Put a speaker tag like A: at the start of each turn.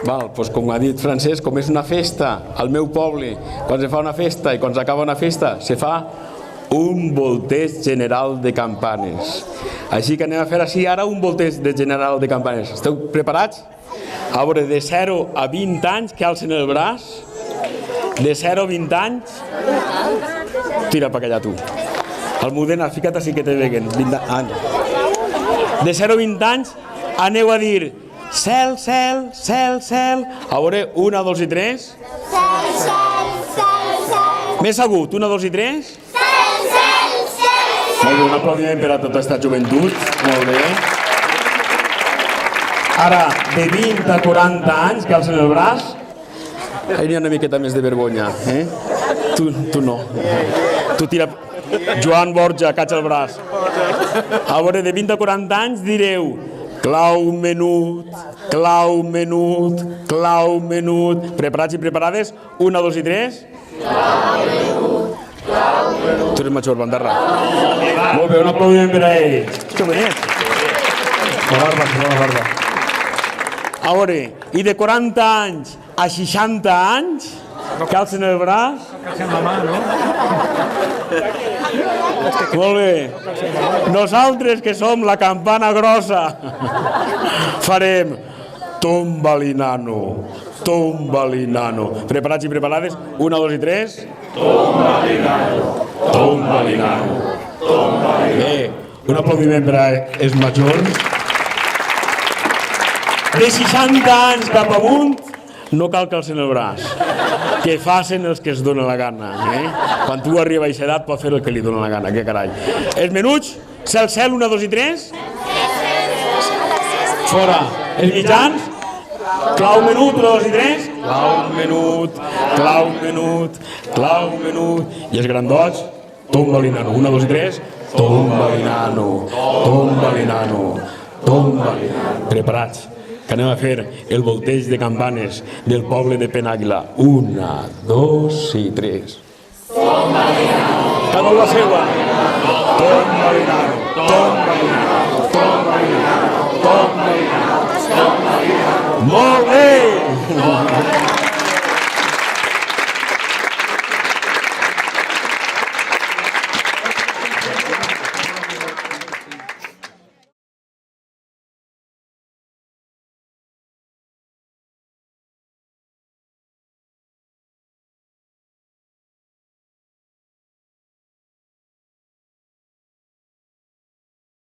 A: Doncs com ha dit Francesc, com és una festa al meu poble, quan se fa una festa i quan s'acaba una festa se fa un volteig general de campanes. Així que anem a fer així ara un volteig de general de campanes. Esteu preparats? A veure, de 0 a 20 anys que alcen el braç. De 0 a 20 anys, tira per allà tu. Almudena, fica't així que te veguen. De 0 a 20 anys aneu a dir cel, cel, cel, cel. A veure, 1, 2 i 3.
B: Cel, cel, cel, cel.
A: Més agut, 1, 2 i 3.
B: Cel, cel, cel, cel.
A: Molt bé, un aplaudiment per a tota aquesta joventut. Molt bé. Ara, de 20 a 40 anys que alcen el braç, hi ha una miqueta més de vergonya, eh? Tu no. Tu tira... Joan Borja, catxa el braç. A veure, de 20 a 40 anys direu clau menut, clau menut, clau menut. Preparats i preparades? 1, 2 i 3. Clau menut, clau menut. Tu eres major, bandarra. Molt bé, un aplaudiment per a ell. Que bonet. La barba. A veure, i de 40 anys a 60 anys, que alcen el braç. Molt bé. Nosaltres, que som la campana grossa, farem tomba-li nano, tomba-li nano. Preparats i preparades? 1, 2 i 3. Tomba-li nano, tomba-li nano, tomba-li nano. Bé, un aplaudiment per a els majors. De 60 anys cap amunt, no cal que alcen el braç, que facin els que es donen la gana. Quan tu arriba a aquesta edat pot fer el que li dona la gana, que carai. Els menuts, cel, cel, 1, 2 i 3. Fora. Els mitjans, clau menut, 1, 2 i 3. Clau menut, clau menut, clau menut. I els grandots, tomba-li nano, 1, 2 i 3. Tomba-li nano, tomba-li nano, tomba-li nano. Preparats, que anem a fer el volteig de campanes del poble de Penàguila. 1, 2 i 3. Tomba-li nano. Cada una la seva. Tomba-li nano.